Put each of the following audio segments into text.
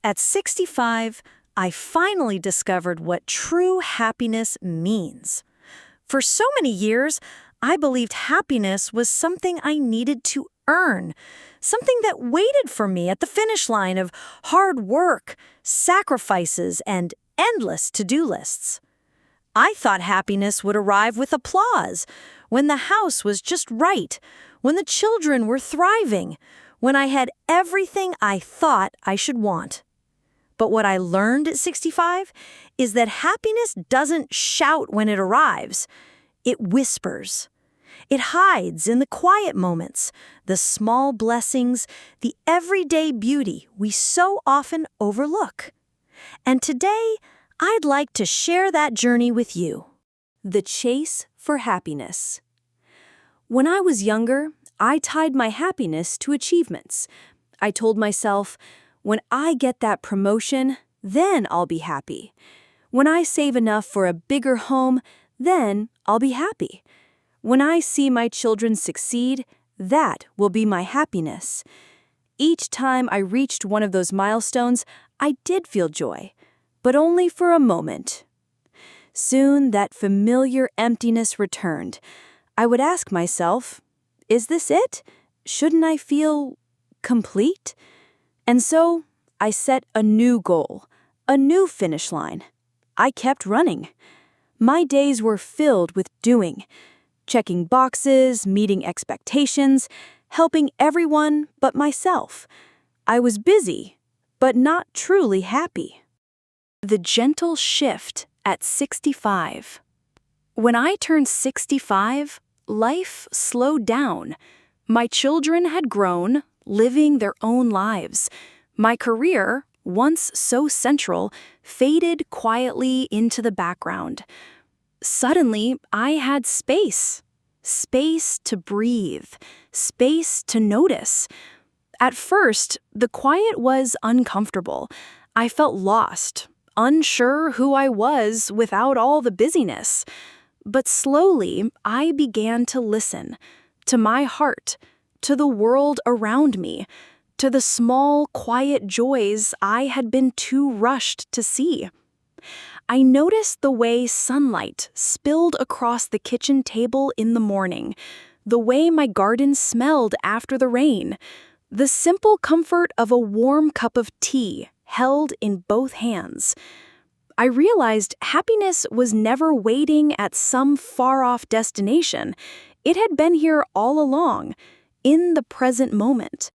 At 65, I finally discovered what true happiness means. For so many years, I believed happiness was something I needed to earn, something that waited for me at the finish line of hard work, sacrifices, and endless to-do lists. I thought happiness would arrive with applause, when the house was just right, when the children were thriving, when I had everything I thought I should want. But what I learned at 65 is that happiness doesn't shout when it arrives. It whispers. It hides in the quiet moments, the small blessings, the everyday beauty we so often overlook. And today, I'd like to share that journey with you. The chase for happiness. When I was younger, I tied my happiness to achievements. I told myself, when I get that promotion, then I'll be happy. When I save enough for a bigger home, then I'll be happy. When I see my children succeed, that will be my happiness. Each time I reached one of those milestones, I did feel joy, but only for a moment. Soon that familiar emptiness returned. I would ask myself, is this it? Shouldn't I feel complete? And so I set a new goal, a new finish line. I kept running. My days were filled with doing, checking boxes, meeting expectations, helping everyone but myself. I was busy, but not truly happy. The gentle shift at 65. When I turned 65, life slowed down. My children had grown, living their own lives. My career, once so central, faded quietly into the background. Suddenly, I had space. Space to breathe. Space to notice. At first, the quiet was uncomfortable. I felt lost, unsure who I was without all the busyness. But slowly, I began to listen to my heart, to the world around me, to the small, quiet joys I had been too rushed to see. I noticed the way sunlight spilled across the kitchen table in the morning, the way my garden smelled after the rain, the simple comfort of a warm cup of tea held in both hands. I realized happiness was never waiting at some far-off destination. It had been here all along, in the present moment.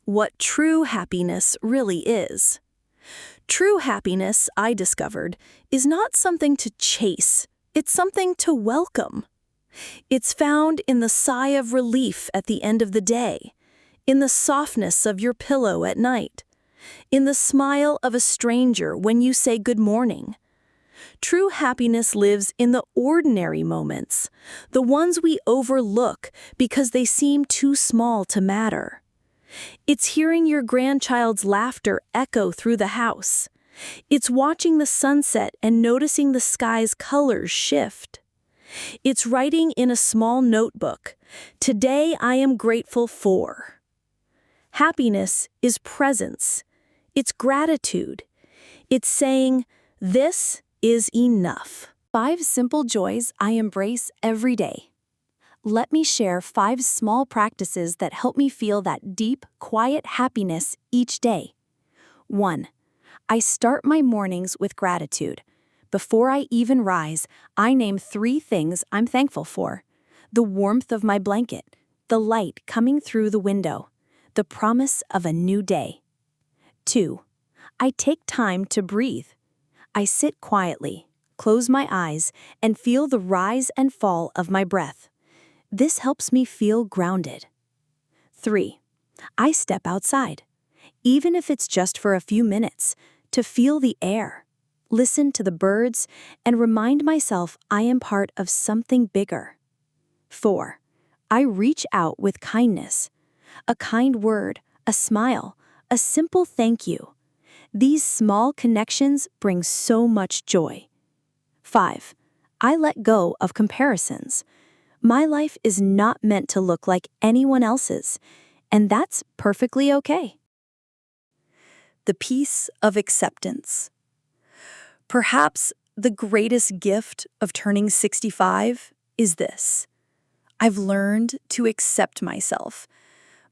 What true happiness really is. True happiness, I discovered, is not something to chase. It's something to welcome. It's found in the sigh of relief at the end of the day, in the softness of your pillow at night, in the smile of a stranger when you say good morning. True happiness lives in the ordinary moments, the ones we overlook because they seem too small to matter. It's hearing your grandchild's laughter echo through the house. It's watching the sunset and noticing the sky's colors shift. It's writing in a small notebook, "Today I am grateful for." Happiness is presence. It's gratitude. It's saying, "This is enough." 5 simple joys I embrace every day. Let me share 5 small practices that help me feel that deep, quiet happiness each day. 1. I start my mornings with gratitude. Before I even rise, I name 3 things I'm thankful for. The warmth of my blanket, the light coming through the window, the promise of a new day. 2. I take time to breathe. I sit quietly, close my eyes, and feel the rise and fall of my breath. This helps me feel grounded. 3. I step outside, even if it's just for a few minutes, to feel the air, listen to the birds, and remind myself I am part of something bigger. 4. I reach out with kindness. A kind word, a smile, a simple thank you. These small connections bring so much joy. 5. I let go of comparisons. My life is not meant to look like anyone else's, and that's perfectly okay. the peace of acceptance. Perhaps the greatest gift of turning 65 is this. I've learned to accept myself,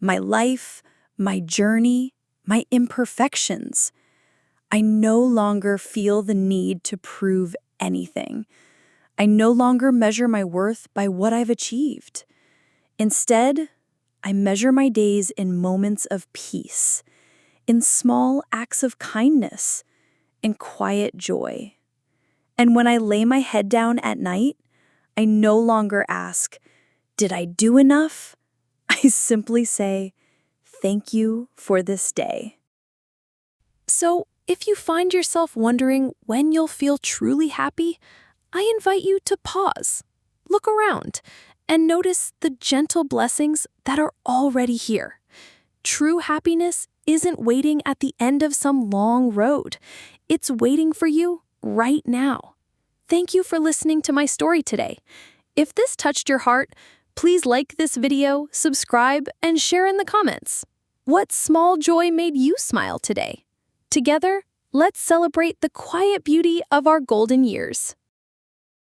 my life, my journey, my imperfections. I no longer feel the need to prove anything. I no longer measure my worth by what I've achieved. Instead, I measure my days in moments of peace, in small acts of kindness, in quiet joy. And when I lay my head down at night, I no longer ask, "Did I do enough?" I simply say, "Thank you for this day." So, if you find yourself wondering when you'll feel truly happy, I invite you to pause, look around, and notice the gentle blessings that are already here. True happiness isn't waiting at the end of some long road. It's waiting for you right now. Thank you for listening to my story today. If this touched your heart, please like this video, subscribe, and share in the comments. What small joy made you smile today? Together, let's celebrate the quiet beauty of our golden years.